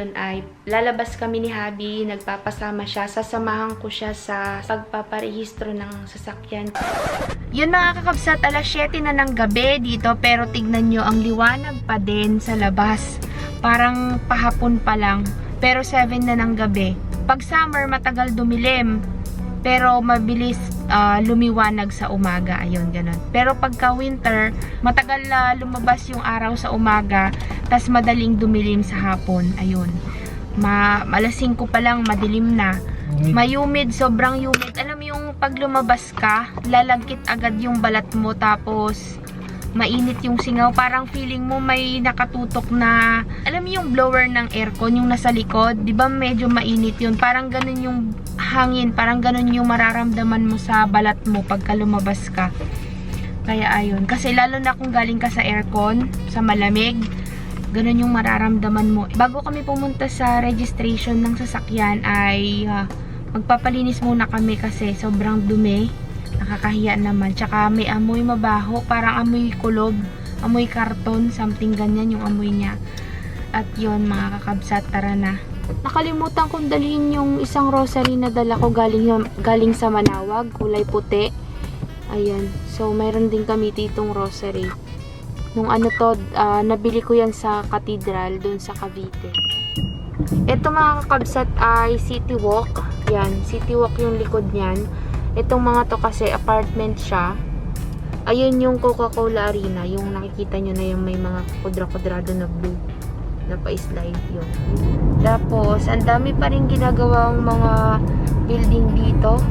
ngayon ay lalabas kami ni Habi, nagpapasama siya. Sasamahan ko siya sa pagpaparehistro ng sasakyan. Yun mga kakabsat, alas 7 na ng gabi dito, pero tignan nyo, ang liwanag pa din sa labas. Parang pahapon pa lang, pero 7 na ng gabi. Pag summer, matagal dumilim, pero mabilis lumiwanag sa umaga. Ayun, ganun. Pero pagka winter, matagal lumabas yung araw sa umaga, tas madaling dumilim sa hapon. Ayun. Alas 5 pa lang, madilim na. May-humid, sobrang humid. Alam mo yung pag lumabas ka, lalagkit agad yung balat mo, tapos mainit yung singaw. Parang feeling mo may nakatutok na, alam mo yung blower ng aircon, yung nasa likod, di ba medyo mainit yun? Parang ganun yung hangin, parang ganun yung mararamdaman mo sa balat mo pagka lumabas ka. Kaya ayun, kasi lalo na kung galing ka sa aircon, sa malamig, ganun yung mararamdaman mo. Bago kami pumunta sa registration ng sasakyan ay magpapalinis muna kami kasi sobrang dumi. Nakakahiya naman. Tsaka may amoy mabaho. Parang amoy kulob. Amoy karton. Something ganyan yung amoy niya. At yun mga kakabsat. Tara na. Nakalimutan kong dalhin yung isang rosary na dala ko galing sa Manawag. Kulay puti. Ayan. So mayroon din kami ditong rosary. Nung ano to, nabili ko yan sa Cathedral. Dun sa Cavite. Ito mga kakabsat ay City Walk. Yan. City Walk yung likod niyan. Itong mga to kasi apartment siya. Ayun yung Coca-Cola Arena. Yung nakikita nyo na yung may mga kwadra-kwadrado na blue. Na pa-slide yun. Tapos, ang dami pa rin ginagawang mga building dito.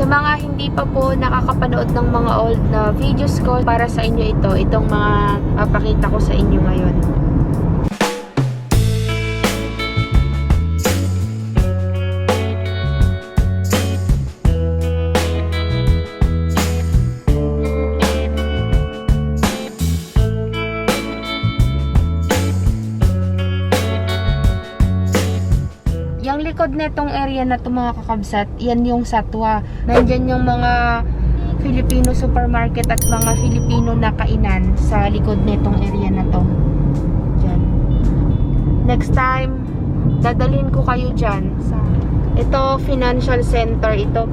Sa mga hindi pa po nakakapanood ng mga old na videos ko, para sa inyo ito, itong mga papakita ko sa inyo ngayon. Yung likod na itong area na ito mga kakabsat, yan yung Satwa. Nandyan yung mga Filipino supermarket at mga Filipino na kainan sa likod na itong area na to. Dyan. Next time, dadalhin ko kayo dyan. Ito, financial center. Ito,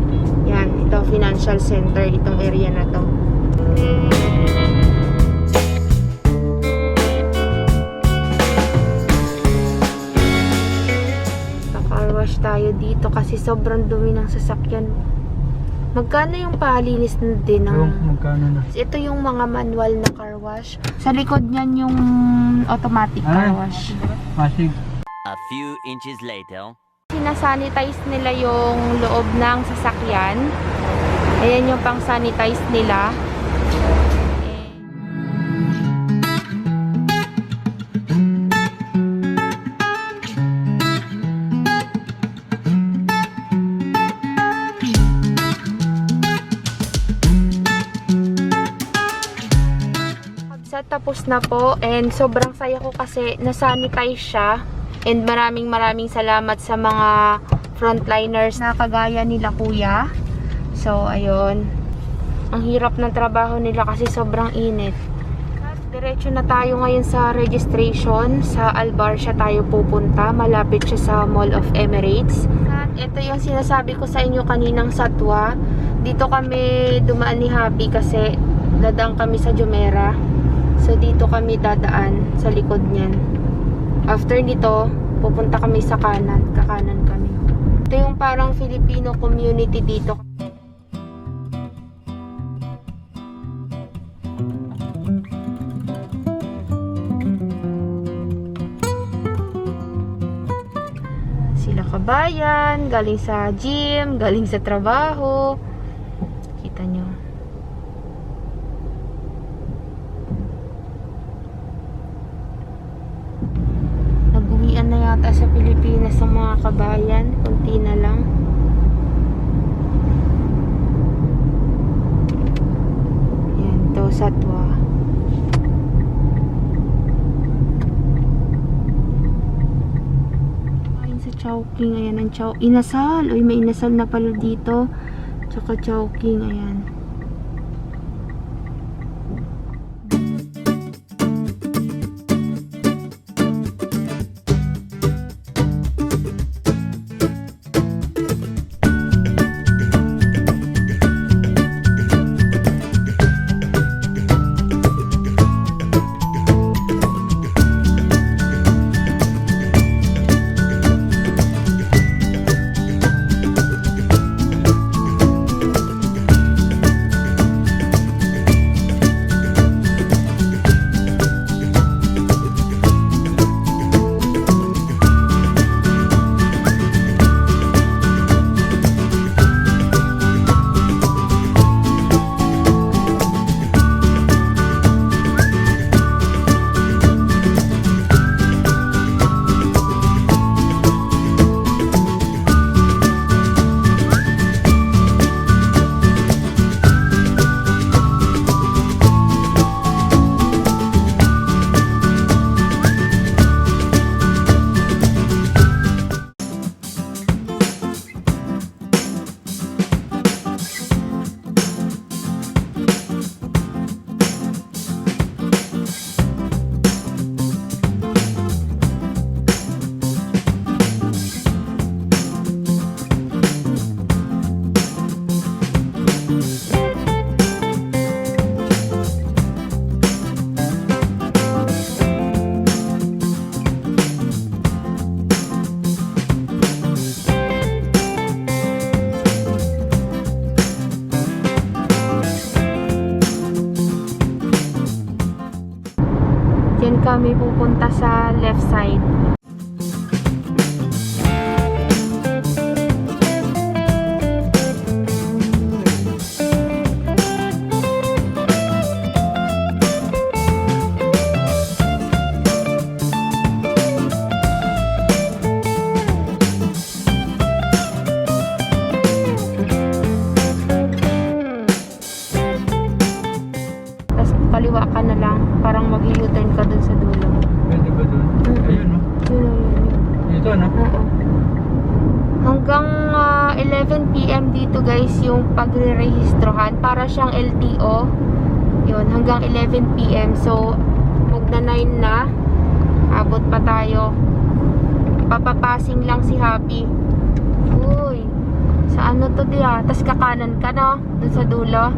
yan. Ito, financial center. Itong area na to. Wash tayo dito kasi sobrang dumi ng sasakyan. Magkano yung palinis na din ng... Magkano na? Ito yung mga manual na car wash. Sa likod niyan yung automatic car wash. Masig. A few inches later. Sinasanitize nila yung loob ng sasakyan. Ayan yung pang sanitize nila. Tapos na po, and sobrang saya ko kasi nasanitize siya, and maraming salamat sa mga frontliners na kagaya nila kuya. So ayun, ang hirap ng trabaho nila kasi sobrang init. At diretso na tayo ngayon sa registration. Sa Albarcia tayo pupunta, malapit siya sa Mall of Emirates. At ito yung sinasabi ko sa inyo kaninang Satwa. Dito kami dumaan ni Happy kasi dadaan kami sa Jumeirah. So, dito kami dadaan sa likod niyan. After nito, pupunta kami sa kanan. Kakanan kami. Ito yung parang Filipino community dito. Sila kabayan, galing sa gym, galing sa trabaho. Kita nyo. Na yata sa Pilipinas sa mga kabayan, kunti na lang. Yan to, Satwa. Kain sa Chowking, ayan ang chow. Inasal, uy may inasal na pala dito. Saka Chowking, ayan. Diyan kami pupunta sa left side. Tapos kaliwa ka na lang, parang mag-u-turn ka dun sa dulo. Pwede ba dun? Ayun, no? Yun. Dito, no? Oo. Hanggang 11 PM dito guys yung pagre-rehistrohan. Para siyang LTO. Yun, hanggang 11 PM. So, magna 9 na. Abot pa tayo. Papapasing lang si Happy. Uy, sa ano to diya? Tas kakanan ka, no? Dun sa dulo.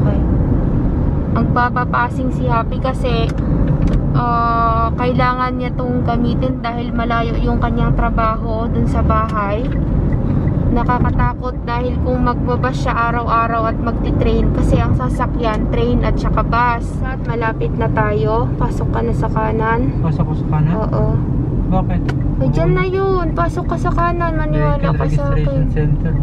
Okay. Magpapapasing si Happy kasi kailangan niya itong gamitin dahil malayo yung kanyang trabaho dun sa bahay. Nakakatakot dahil kung magbabas siya araw-araw at magti-train kasi ang sasakyan, train at saka bus. At malapit na tayo. Pasok ka na sa kanan. Pasok ko sa kanan? Oo. Bakit? Ay, dyan na yun. Pasok ka sa kanan. Maniwala ka sa akin. Registration center.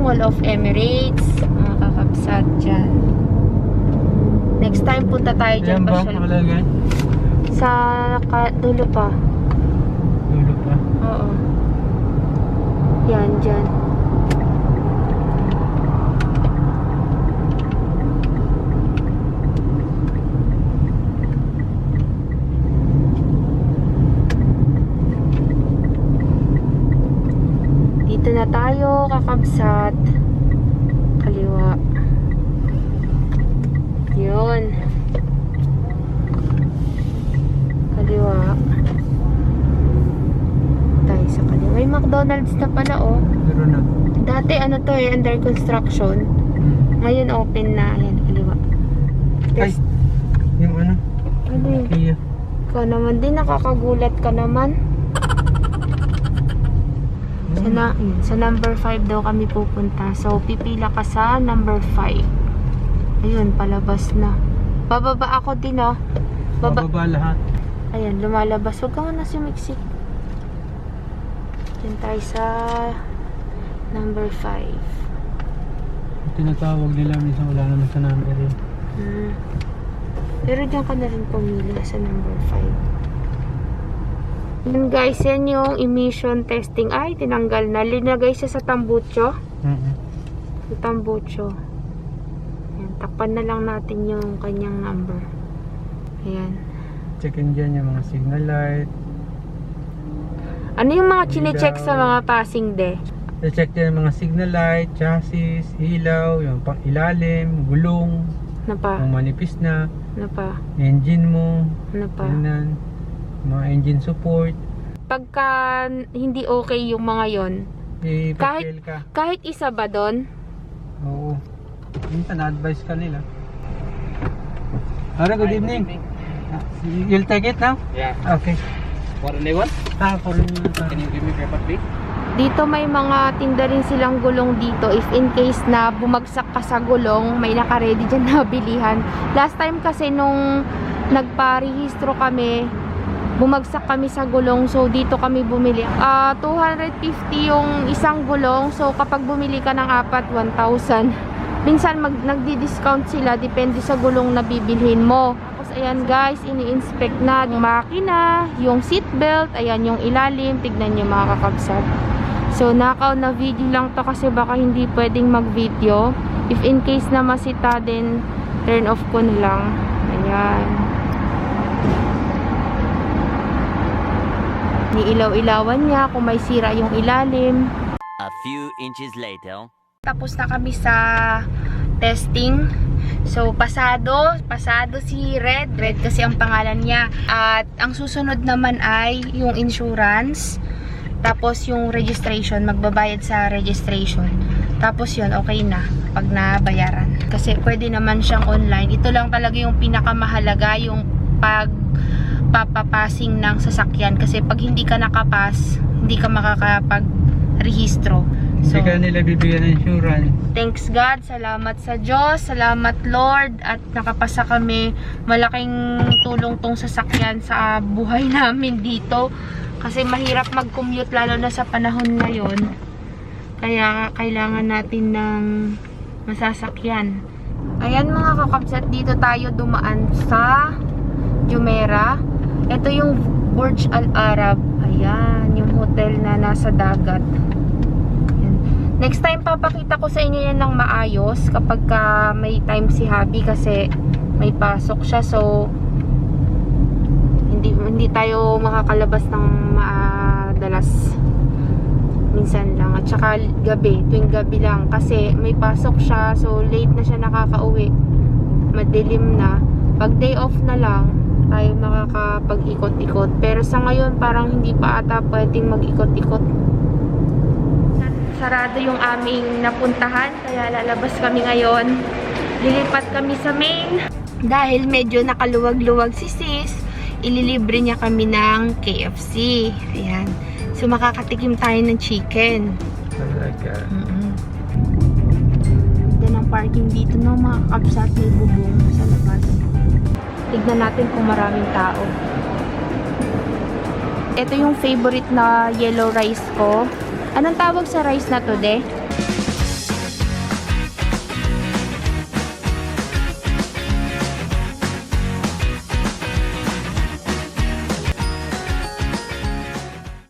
Renewal of Emirates, mga kakabsat dyan. Next time punta tayo dyan. Yan ba nakalagay? Sa dulo pa. Dulo pa? Oo. Yan, dyan. Dito na tayo, kakabsat. Kaliwa. Yun. Kaliwa. Tayo sa kaliwa. May McDonald's na pala, oh. Pero na. Dati ano to eh, under construction. Ngayon open na. Ayan, kaliwa. Ay, yung ano? Ano yun? Kia. Ikaw naman din, nakakagulat ka naman. Sa number 5 daw kami pupunta. So, pipila ka sa number 5. Ayun, palabas na. Bababa ako din, oh. Bababa lahat. Ayan, lumalabas. Huwag ka muna sumiksik. Yan tayo sa number 5. Tinatawag nila minsan wala naman sa number eh. Pero dyan ka na rin pumili sa number 5. Yan guys, yan yung emission testing. Ay, tinanggal na. Linagay siya sa tambucho. Sa tambucho. Yan, takpan na lang natin yung kanyang number. Ayan. Checkin dyan yung mga signal light. Ano yung mga chine-check sa mga passing de? I-check din yung mga signal light, chassis, ilaw, yung pang ilalim, gulong, Ano pa? yung manipis na, Ano pa? engine mo, Ano pa? tingnan, mga engine support. Pagka hindi okay yung mga yon, I-fail ka. kahit isa ba doon? Oo. Minsan na-advise ka nila. Ara, good evening. You'll take it now? Yeah. Okay. For a new one? For Renewal. Can you give me paper plate? Dito may mga tinda rin silang gulong dito. If in case na bumagsak ka sa gulong, may naka-ready dyan na bilihan. Last time kasi nung nagpa-rehistro kami, bumagsak kami sa gulong. So dito kami bumili. 250 yung isang gulong. So kapag bumili ka ng 4, 1,000. Minsan nagdi-discount sila depende sa gulong na bibilhin mo. Tapos ayan guys, ini-inspect na yung makina, yung seatbelt, ayan yung ilalim. Tignan nyo mga kakabsat. So nakaw na video lang to kasi baka hindi pwedeng mag-video. If in case na masita din, turn off ko na lang. Ayan. Niilaw-ilawan niya kung may sira yung ilalim. A few inches later. Tapos na kami sa testing. So, pasado si Red kasi ang pangalan niya. At ang susunod naman ay yung insurance. Tapos yung registration, magbabayad sa registration. Tapos yun, okay na pag nabayaran. Kasi pwede naman siyang online. Ito lang talaga yung pinakamahalaga, yung pagpapapasing ng sasakyan. Kasi pag hindi ka nakapas, hindi ka makakapag-rehistro. So, Hindi ka nila bibigyan ng insurance. thanks God, salamat sa Diyos, salamat Lord, at nakapasa kami. Malaking tulong tong sasakyan sa buhay namin dito. Kasi mahirap mag-commute lalo na sa panahon ngayon. Kaya kailangan natin ng masasakyan. Ayan mga kakabsat, dito tayo dumaan sa Jumeirah. Ito yung Burj Al Arab. Ayan, yung hotel na nasa dagat. Next time, papakita ko sa inyo yan ng maayos kapag may time si Habi kasi may pasok siya. So, hindi tayo makakalabas ng madalas. Minsan lang. At saka gabi, tuwing gabi lang. Kasi may pasok siya. So, late na siya nakakauwi. Madilim na. Pag day off na lang, tayo makakapag-ikot-ikot. Pero sa ngayon, parang hindi pa ata pwedeng mag-ikot-ikot. Sarado yung aming napuntahan, kaya lalabas kami ngayon. Lilipat kami sa main. Dahil medyo nakaluwag-luwag si sis, ililibre niya kami ng KFC. Ayan. So makakatikim tayo ng chicken. Talaga. Ganda ng parking dito, no? Mga kakabsat, may bubong sa labas. Tignan natin kung maraming tao. Ito yung favorite na yellow rice ko. Anong tawag sa rice na to, de?